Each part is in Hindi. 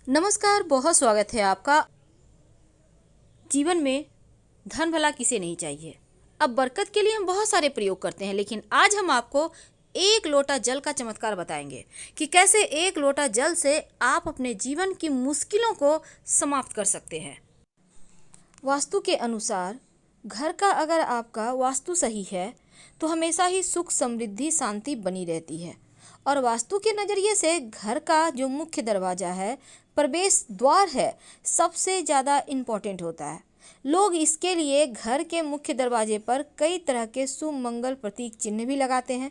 नमस्कार, बहुत स्वागत है आपका। जीवन में धन भला किसे नहीं चाहिए। अब बरकत के लिए हम बहुत सारे प्रयोग करते हैं, लेकिन आज हम आपको एक लोटा जल का चमत्कार बताएंगे कि कैसे एक लोटा जल से आप अपने जीवन की मुश्किलों को समाप्त कर सकते हैं। वास्तु के अनुसार घर का अगर आपका वास्तु सही है तो हमेशा ही सुख, समृद्धि, शांति बनी रहती है। और वास्तु के नज़रिए से घर का जो मुख्य दरवाज़ा है, प्रवेश द्वार है, सबसे ज़्यादा इम्पोर्टेंट होता है। लोग इसके लिए घर के मुख्य दरवाजे पर कई तरह के शुभ मंगल प्रतीक चिन्ह भी लगाते हैं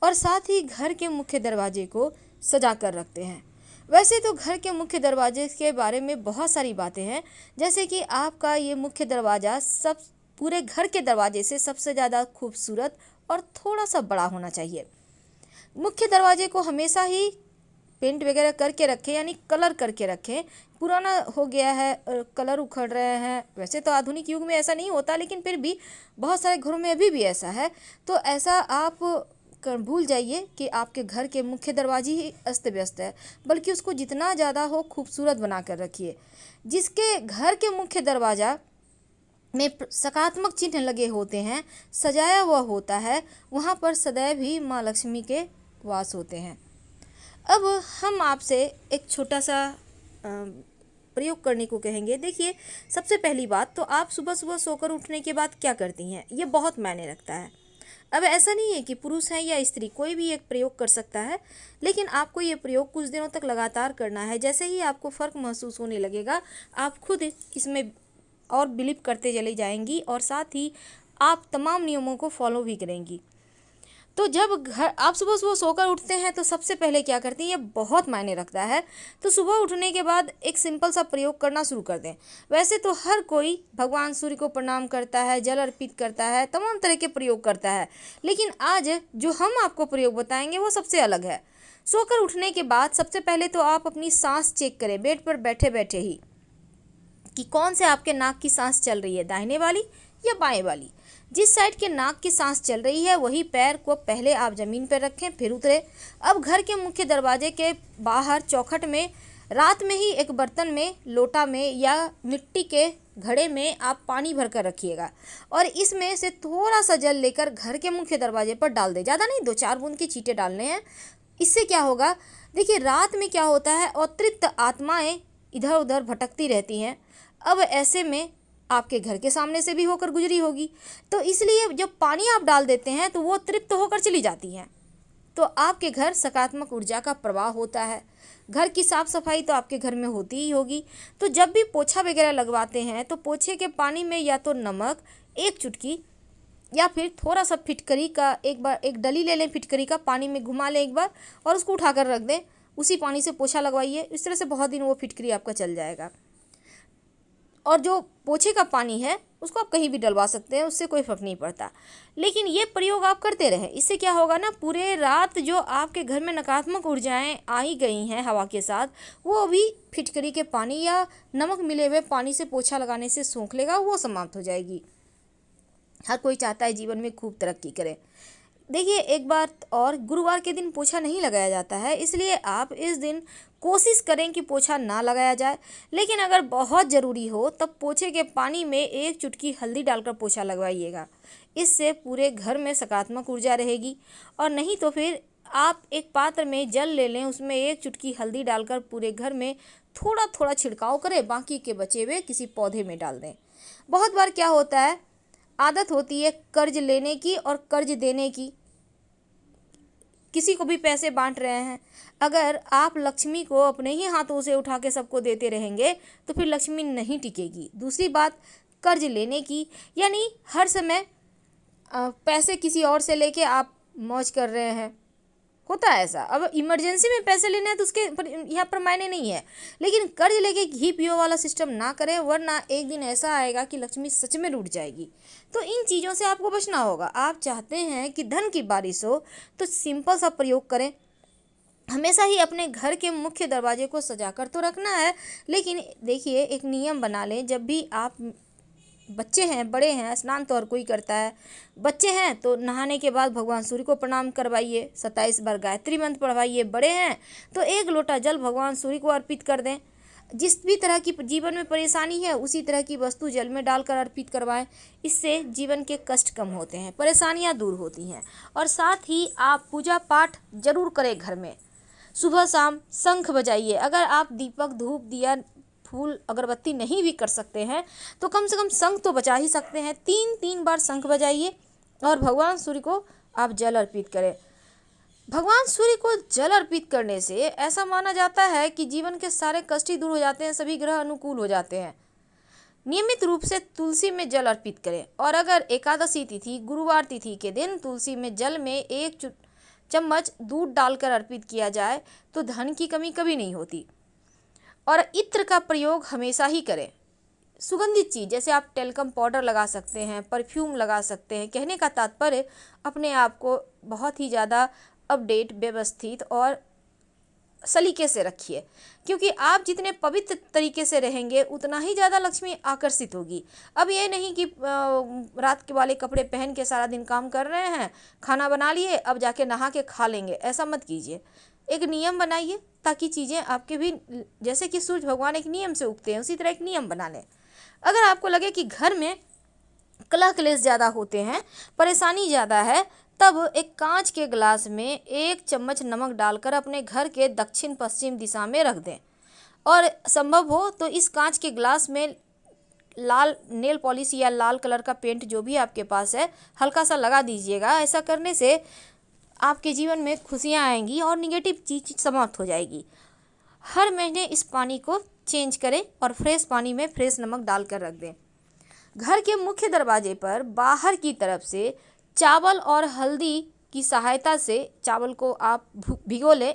और साथ ही घर के मुख्य दरवाजे को सजा कर रखते हैं। वैसे तो घर के मुख्य दरवाजे के बारे में बहुत सारी बातें हैं, जैसे कि आपका ये मुख्य दरवाज़ा सब पूरे घर के दरवाजे से सबसे ज़्यादा खूबसूरत और थोड़ा सा बड़ा होना चाहिए। मुख्य दरवाजे को हमेशा ही पेंट वगैरह करके रखें, यानी कलर करके रखें। पुराना हो गया है, कलर उखड़ रहे हैं। वैसे तो आधुनिक युग में ऐसा नहीं होता, लेकिन फिर भी बहुत सारे घरों में अभी भी ऐसा है। तो ऐसा आप भूल जाइए कि आपके घर के मुख्य दरवाजे ही अस्त व्यस्त है, बल्कि उसको जितना ज़्यादा हो खूबसूरत बना कर रखिए। जिसके घर के मुख्य दरवाज़ा में सकारात्मक चिन्ह लगे होते हैं, सजाया हुआ होता है, वहाँ पर सदैव ही माँ लक्ष्मी के वास होते हैं। अब हम आपसे एक छोटा सा प्रयोग करने को कहेंगे। देखिए, सबसे पहली बात तो आप सुबह सुबह सोकर उठने के बाद क्या करती हैं, ये बहुत मायने रखता है। अब ऐसा नहीं है कि पुरुष है या स्त्री, कोई भी एक प्रयोग कर सकता है, लेकिन आपको ये प्रयोग कुछ दिनों तक लगातार करना है। जैसे ही आपको फ़र्क महसूस होने लगेगा, आप खुद इसमें और बिलीव करते चली जाएंगी और साथ ही आप तमाम नियमों को फॉलो भी करेंगी। तो जब घर आप सुबह सुबह सोकर उठते हैं तो सबसे पहले क्या करती हैं, ये बहुत मायने रखता है। तो सुबह उठने के बाद एक सिंपल सा प्रयोग करना शुरू कर दें। वैसे तो हर कोई भगवान सूर्य को प्रणाम करता है, जल अर्पित करता है, तमाम तरह के प्रयोग करता है, लेकिन आज जो हम आपको प्रयोग बताएंगे वो सबसे अलग है। सोकर उठने के बाद सबसे पहले तो आप अपनी सांस चेक करें, बेड पर बैठे बैठे ही, कि कौन से आपके नाक की सांस चल रही है, दाहिने वाली या बाएं वाली। जिस साइड के नाक की सांस चल रही है वही पैर को पहले आप ज़मीन पर रखें, फिर उतरे। अब घर के मुख्य दरवाजे के बाहर चौखट में रात में ही एक बर्तन में, लोटा में या मिट्टी के घड़े में आप पानी भर कर रखिएगा और इसमें से थोड़ा सा जल लेकर घर के मुख्य दरवाजे पर डाल दें। ज़्यादा नहीं, 2-4 बूंद के छींटे डालने हैं। इससे क्या होगा, देखिए रात में क्या होता है, अतृप्त आत्माएं इधर उधर भटकती रहती हैं। अब ऐसे में आपके घर के सामने से भी होकर गुजरी होगी, तो इसलिए जब पानी आप डाल देते हैं तो वो तृप्त होकर चली जाती हैं, तो आपके घर सकारात्मक ऊर्जा का प्रवाह होता है। घर की साफ सफाई तो आपके घर में होती ही होगी। तो जब भी पोछा वगैरह लगवाते हैं तो पोछे के पानी में या तो नमक 1 चुटकी या फिर थोड़ा सा फिटकरी का, एक बार एक डली ले लें, फिटकरी का पानी में घुमा लें एक बार और उसको उठाकर रख दें। उसी पानी से पोछा लगवाइए। इस तरह से बहुत दिन वो फिटकरी आपका चल जाएगा। और जो पोछे का पानी है उसको आप कहीं भी डलवा सकते हैं, उससे कोई फर्क नहीं पड़ता। लेकिन ये प्रयोग आप करते रहें। इससे क्या होगा ना, पूरे रात जो आपके घर में नकारात्मक ऊर्जाएं आई गई हैं हवा के साथ, वो भी फिटकरी के पानी या नमक मिले हुए पानी से पोछा लगाने से सूख लेगा, वो समाप्त हो जाएगी। हर कोई चाहता है जीवन में खूब तरक्की करे। देखिए, एक बात और, गुरुवार के दिन पोछा नहीं लगाया जाता है, इसलिए आप इस दिन कोशिश करें कि पोछा ना लगाया जाए। लेकिन अगर बहुत ज़रूरी हो तब पोछे के पानी में 1 चुटकी हल्दी डालकर पोछा लगवाइएगा। इससे पूरे घर में सकारात्मक ऊर्जा रहेगी। और नहीं तो फिर आप एक पात्र में जल ले लें, उसमें 1 चुटकी हल्दी डालकर पूरे घर में थोड़ा थोड़ा छिड़काव करें, बाकी के बचे हुए किसी पौधे में डाल दें। बहुत बार क्या होता है, आदत होती है कर्ज लेने की और कर्ज देने की, किसी को भी पैसे बांट रहे हैं। अगर आप लक्ष्मी को अपने ही हाथों से उठा के सबको देते रहेंगे तो फिर लक्ष्मी नहीं टिकेगी। दूसरी बात, कर्ज लेने की, यानी हर समय पैसे किसी और से लेके आप मौज कर रहे हैं, होता है ऐसा। अब इमरजेंसी में पैसे लेने हैं तो उसके यहाँ पर मायने नहीं है, लेकिन कर्ज लेके घी पियो वाला सिस्टम ना करें, वरना एक दिन ऐसा आएगा कि लक्ष्मी सच में रूठ जाएगी। तो इन चीज़ों से आपको बचना होगा। आप चाहते हैं कि धन की बारिश हो तो सिंपल सा प्रयोग करें। हमेशा ही अपने घर के मुख्य दरवाजे को सजाकर तो रखना है, लेकिन देखिए एक नियम बना लें। जब भी आप, बच्चे हैं, बड़े हैं, स्नान तो हर कोई करता है, बच्चे हैं तो नहाने के बाद भगवान सूर्य को प्रणाम करवाइए, 27 बार गायत्री मंत्र पढ़वाइए। बड़े हैं तो 1 लोटा जल भगवान सूर्य को अर्पित कर दें। जिस भी तरह की जीवन में परेशानी है उसी तरह की वस्तु जल में डालकर अर्पित करवाएं। इससे जीवन के कष्ट कम होते हैं, परेशानियां दूर होती हैं। और साथ ही आप पूजा पाठ जरूर करें घर में। सुबह शाम शंख बजाइए। अगर आप दीपक, धूप, दिया, फूल, अगरबत्ती नहीं भी कर सकते हैं तो कम से कम शंख तो बजा ही सकते हैं। 3 बार शंख बजाइए और भगवान सूर्य को आप जल अर्पित करें। भगवान सूर्य को जल अर्पित करने से ऐसा माना जाता है कि जीवन के सारे कष्ट ही दूर हो जाते हैं, सभी ग्रह अनुकूल हो जाते हैं। नियमित रूप से तुलसी में जल अर्पित करें। और अगर एकादशी तिथि, गुरुवार तिथि के दिन तुलसी में जल में 1 चम्मच दूध डालकर अर्पित किया जाए तो धन की कमी कभी नहीं होती। और इत्र का प्रयोग हमेशा ही करें। सुगंधित चीज़ जैसे आप टेल्कम पाउडर लगा सकते हैं, परफ्यूम लगा सकते हैं। कहने का तात्पर्य अपने आप को बहुत ही ज़्यादा अपडेट, व्यवस्थित और सलीके से रखिए, क्योंकि आप जितने पवित्र तरीके से रहेंगे उतना ही ज़्यादा लक्ष्मी आकर्षित होगी। अब ये नहीं कि रात के वाले कपड़े पहन के सारा दिन काम कर रहे हैं, खाना बना लिए, अब जाके नहा के खा लेंगे, ऐसा मत कीजिए। एक नियम बनाइए ताकि चीज़ें आपके भी, जैसे कि सूर्य भगवान एक नियम से उगते हैं उसी तरह एक नियम बना लें। अगर आपको लगे कि घर में कलह क्लेश ज़्यादा होते हैं, परेशानी ज़्यादा है, तब एक कांच के गिलास में 1 चम्मच नमक डालकर अपने घर के दक्षिण पश्चिम दिशा में रख दें। और संभव हो तो इस कांच के गिलास में लाल नेल पॉलिश या लाल कलर का पेंट जो भी आपके पास है हल्का सा लगा दीजिएगा। ऐसा करने से आपके जीवन में खुशियाँ आएंगी और निगेटिव चीज़ समाप्त हो जाएगी। हर महीने इस पानी को चेंज करें और फ्रेश पानी में फ्रेश नमक डालकर रख दें। घर के मुख्य दरवाजे पर बाहर की तरफ से चावल और हल्दी की सहायता से चावल को आप भिगो लें,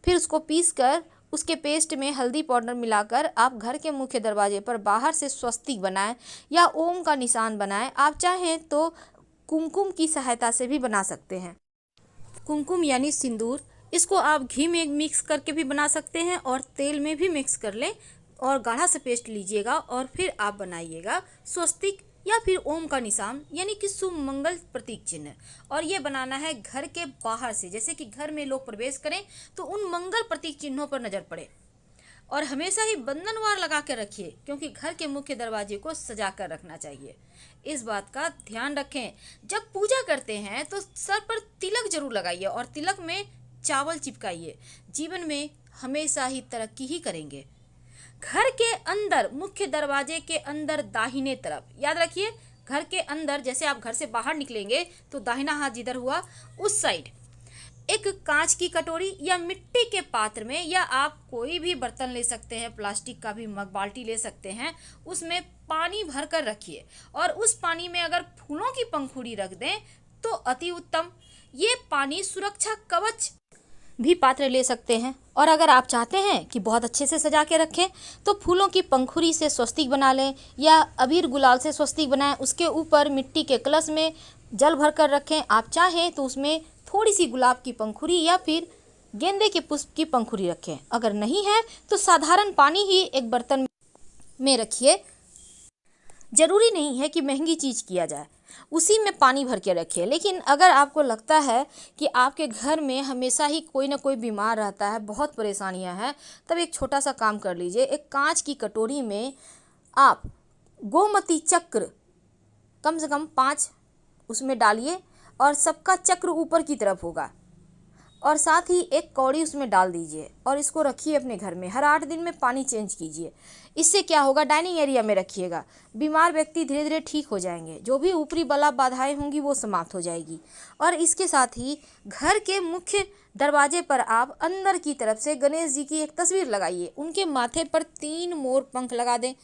फिर उसको पीसकर उसके पेस्ट में हल्दी पाउडर मिलाकर आप घर के मुख्य दरवाजे पर बाहर से स्वस्तिक बनाएं या ओम का निशान बनाएं। आप चाहें तो कुमकुम की सहायता से भी बना सकते हैं। कुमकुम यानी सिंदूर, इसको आप घी में मिक्स करके भी बना सकते हैं और तेल में भी मिक्स कर लें और गाढ़ा सा पेस्ट लीजिएगा और फिर आप बनाइएगा स्वस्तिक या फिर ओम का निशान यानी कि शुभ मंगल प्रतीक चिन्ह। और ये बनाना है घर के बाहर से, जैसे कि घर में लोग प्रवेश करें तो उन मंगल प्रतीक चिन्हों पर नजर पड़े। और हमेशा ही बंधनवार लगा कर रखिए, क्योंकि घर के मुख्य दरवाजे को सजा कर रखना चाहिए। इस बात का ध्यान रखें। जब पूजा करते हैं तो सर पर तिलक जरूर लगाइए और तिलक में चावल चिपकाइए। जीवन में हमेशा ही तरक्की ही करेंगे। घर के अंदर, मुख्य दरवाजे के अंदर दाहिने तरफ, याद रखिए घर के अंदर, जैसे आप घर से बाहर निकलेंगे तो दाहिना हाथ जिधर हुआ उस साइड एक कांच की कटोरी या मिट्टी के पात्र में, या आप कोई भी बर्तन ले सकते हैं, प्लास्टिक का भी मग, बाल्टी ले सकते हैं, उसमें पानी भर कर रखिए और उस पानी में अगर फूलों की पंखुड़ी रख दें तो अति उत्तम। ये पानी सुरक्षा कवच भी पात्र ले सकते हैं। और अगर आप चाहते हैं कि बहुत अच्छे से सजा के रखें तो फूलों की पंखुड़ी से स्वस्तिक बना लें या अबीर गुलाल से स्वस्तिक बनाएं। उसके ऊपर मिट्टी के कलश में जल भर कर रखें। आप चाहें तो उसमें थोड़ी सी गुलाब की पंखुड़ी या फिर गेंदे के पुष्प की पंखुड़ी रखें। अगर नहीं है तो साधारण पानी ही एक बर्तन में रखिए। जरूरी नहीं है कि महंगी चीज़ किया जाए, उसी में पानी भर के रखिए। लेकिन अगर आपको लगता है कि आपके घर में हमेशा ही कोई ना कोई बीमार रहता है, बहुत परेशानियां हैं, तब एक छोटा सा काम कर लीजिए। एक कांच की कटोरी में आप गोमती चक्र कम से कम 5 उसमें डालिए और सबका चक्र ऊपर की तरफ होगा, और साथ ही एक कौड़ी उसमें डाल दीजिए और इसको रखिए अपने घर में। हर 8 दिन में पानी चेंज कीजिए। इससे क्या होगा, डाइनिंग एरिया में रखिएगा। बीमार व्यक्ति धीरे धीरे ठीक हो जाएंगे, जो भी ऊपरी बला बाधाएं होंगी वो समाप्त हो जाएगी। और इसके साथ ही घर के मुख्य दरवाजे पर आप अंदर की तरफ से गणेश जी की एक तस्वीर लगाइए। उनके माथे पर 3 मोर पंख लगा दें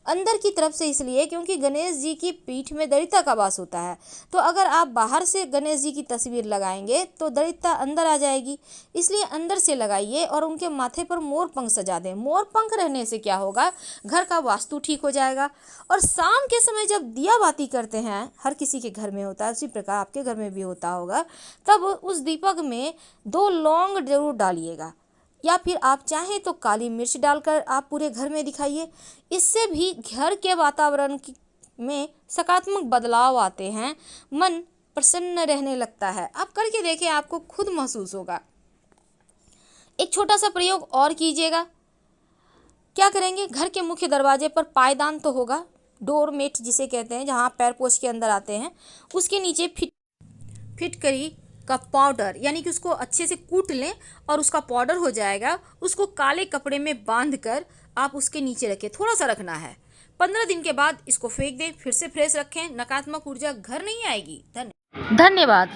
अंदर की तरफ से, इसलिए क्योंकि गणेश जी की पीठ में दरिद्रता का वास होता है। तो अगर आप बाहर से गणेश जी की तस्वीर लगाएंगे तो दरिद्रता अंदर आ जाएगी, इसलिए अंदर से लगाइए और उनके माथे पर मोर पंख सजा दें। मोर पंख रहने से क्या होगा, घर का वास्तु ठीक हो जाएगा। और शाम के समय जब दिया बाती करते हैं, हर किसी के घर में होता है, उसी प्रकार आपके घर में भी होता होगा, तब उस दीपक में 2 लौंग जरूर डालिएगा, या फिर आप चाहें तो काली मिर्च डालकर आप पूरे घर में दिखाइए। इससे भी घर के वातावरण में सकारात्मक बदलाव आते हैं, मन प्रसन्न रहने लगता है। आप करके देखें, आपको खुद महसूस होगा। एक छोटा सा प्रयोग और कीजिएगा। क्या करेंगे, घर के मुख्य दरवाजे पर पायदान तो होगा, डोरमेट जिसे कहते हैं, जहाँ पैर पोछ के अंदर आते हैं, उसके नीचे फिटकरी का पाउडर, यानी कि उसको अच्छे से कूट लें और उसका पाउडर हो जाएगा, उसको काले कपड़े में बांध कर आप उसके नीचे रखें, थोड़ा सा रखना है। 15 दिन के बाद इसको फेंक दें, फिर से फ्रेश रखें, नकारात्मक ऊर्जा घर नहीं आएगी। धन्यवाद।